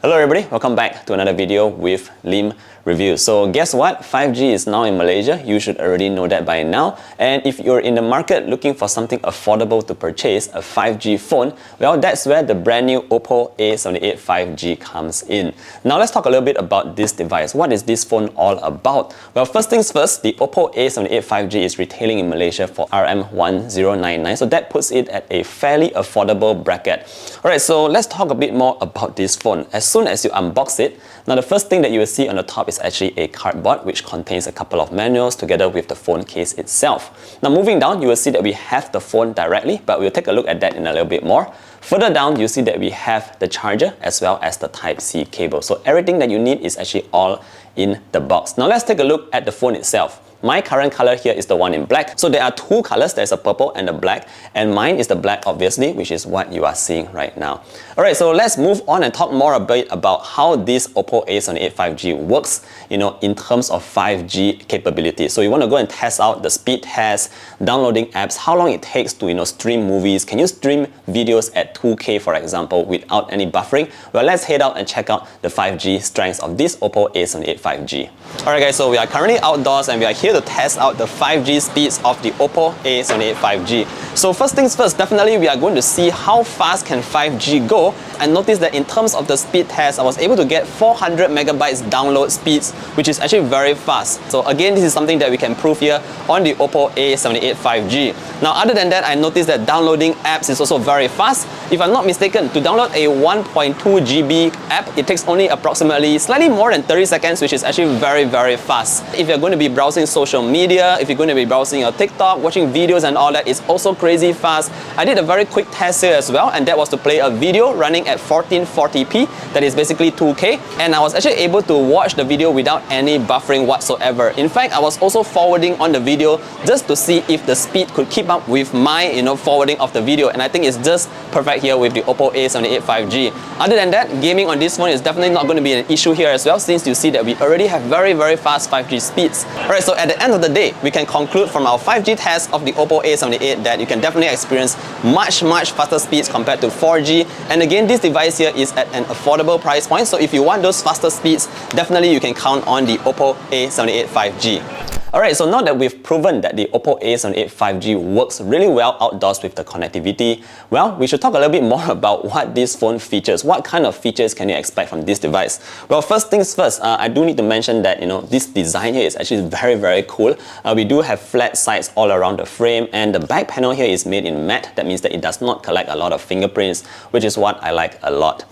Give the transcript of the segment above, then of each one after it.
Hello everybody, welcome back to another video with Lim Review. So guess what? 5G is now in Malaysia. You should already know that by now. And if you're in the market looking for something affordable to purchase a 5G phone, well, that's where the brand new OPPO A78 5G comes in. Now let's talk a little bit about this device. What is this phone all about? Well, first things first, the OPPO A78 5G is retailing in Malaysia for RM1099. So that puts it at a fairly affordable bracket. Alright, so let's talk a bit more about this phone. As soon as you unbox it, now the first thing that you will see on the top is actually a cardboard which contains a couple of manuals together with the phone case itself. Now moving down, you will see that we have the phone directly, but we'll take a look at that in a little bit more. Further down, you see that we have the charger as well as the Type-C cable. So everything that you need is actually all in the box. Now let's take a look at the phone itself. My current color here is the one in black. So there are two colors, there's a purple and a black, and mine is the black obviously, which is what you are seeing right now. Alright, so let's move on and talk more a bit about how this OPPO A78 5G works, in terms of 5G capability. So you want to go and test out the speed test, downloading apps, how long it takes to stream movies. Can you stream videos at 2K for example without any buffering? Well, let's head out and check out the 5G strengths of this OPPO A78 5G. Alright guys, so we are currently outdoors and we are here to test out the 5G speeds of the OPPO A78 5G. So first things first, definitely we are going to see how fast can 5G go. And notice that in terms of the speed test, I was able to get 400 megabytes download speeds, which is actually very fast. So again, this is something that we can prove here on the OPPO A78 5G. Now other than that, I noticed that downloading apps is also very fast. If I'm not mistaken, to download a 1.2 GB app, it takes only approximately slightly more than 30 seconds, which is actually very fast. If you're going to be browsing social media, if you're going to be browsing your TikTok, watching videos and all that, it's also crazy fast. I did a very quick test here as well, and that was to play a video running at 1440p, that is basically 2K, and I was actually able to watch the video without any buffering whatsoever. In fact, I was also forwarding on the video just to see if the speed could keep up with my forwarding of the video, and I think it's just perfect here with the OPPO A78 5G. Other than that, gaming on this phone is definitely not going to be an issue here as well, since you see that we already have very fast 5G speeds. Alright, so at the end of the day, we can conclude from our 5G test of the OPPO A78 that you can definitely experience much faster speeds compared to 4G. And again, this device here is at an affordable price point, so if you want those faster speeds, definitely you can count on the OPPO A78 5G. Alright, so now that we've proven that the OPPO A78 5G works really well outdoors with the connectivity, well, we should talk a little bit more about what this phone features. What kind of features can you expect from this device? Well, first things first, I do need to mention that this design here is actually very cool. We do have flat sides all around the frame, and the back panel here is made in matte. That means that it does not collect a lot of fingerprints, which is what I like a lot.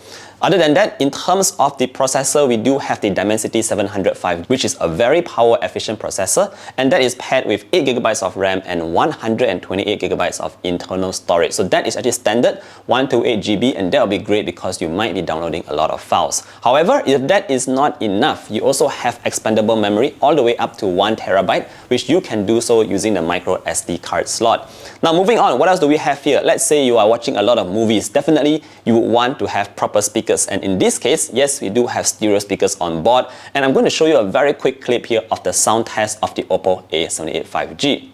Other than that, in terms of the processor, we do have the Dimensity 705, which is a very power efficient processor, and that is paired with 8GB of RAM and 128GB of internal storage. So that is actually standard 128GB, and that will be great because you might be downloading a lot of files. However, if that is not enough, you also have expandable memory all the way up to 1TB, which you can do so using the micro SD card slot. Now moving on, what else do we have here? Let's say you are watching a lot of movies. Definitely you would want to have proper speakers. And in this case, yes, we do have stereo speakers on board, and I'm going to show you a very quick clip here of the sound test of the OPPO A78 5G.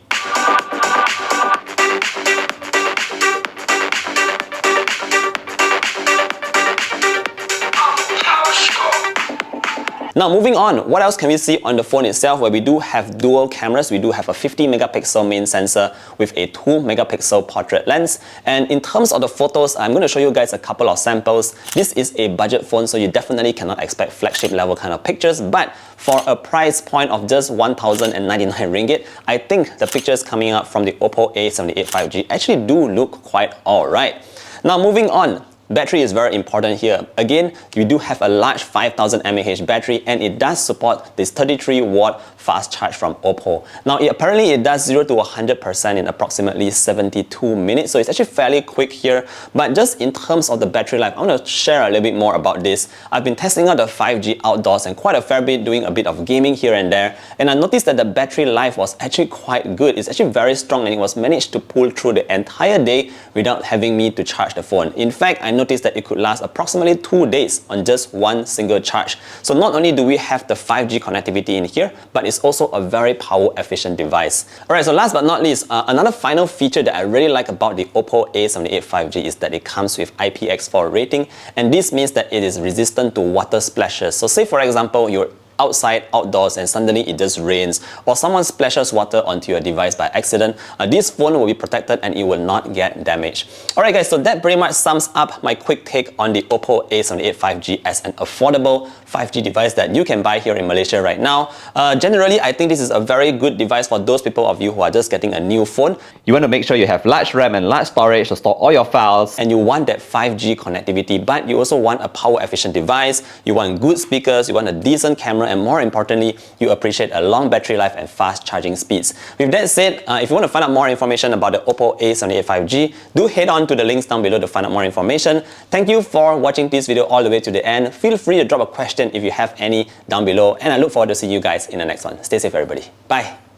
Now moving on, what else can we see on the phone itself? Where we do have dual cameras. We do have a 50 megapixel main sensor with a 2 megapixel portrait lens. And in terms of the photos, I'm going to show you guys a couple of samples. This is a budget phone, so you definitely cannot expect flagship level kind of pictures, but for a price point of just 1,099 ringgit, I think the pictures coming up from the OPPO A78 5G actually do look quite alright. Now moving on, battery is very important here. Again, you do have a large 5000 mAh battery, and it does support this 33-watt fast charge from OPPO. Now, apparently it does 0 to 100% in approximately 72 minutes, so it's actually fairly quick here. But just in terms of the battery life, I want to share a little bit more about this. I've been testing out the 5G outdoors and quite a fair bit, doing a bit of gaming here and there, and I noticed that the battery life was actually quite good. It's actually very strong, and it was managed to pull through the entire day without having me to charge the phone. In fact, I noticed that it could last approximately 2 days on just one single charge. So not only do we have the 5G connectivity in here, but it's also a very power efficient device. Alright, so last but not least, another final feature that I really like about the OPPO A78 5G is that it comes with IPX4 rating, and this means that it is resistant to water splashes. So say for example, you're outside, outdoors, and suddenly it just rains, or someone splashes water onto your device by accident, this phone will be protected and it will not get damaged. Alright guys, so that pretty much sums up my quick take on the OPPO A78 5G as an affordable 5G device that you can buy here in Malaysia right now. Generally, I think this is a very good device for those people of you who are just getting a new phone. You want to make sure you have large RAM and large storage to store all your files, and you want that 5G connectivity, but you also want a power efficient device, you want good speakers, you want a decent camera, and more importantly, you appreciate a long battery life and fast charging speeds. With that said, if you want to find out more information about the OPPO A78 5G, do head on to the links down below to find out more information. Thank you for watching this video all the way to the end. Feel free to drop a question if you have any down below, and I look forward to seeing you guys in the next one. Stay safe everybody. Bye!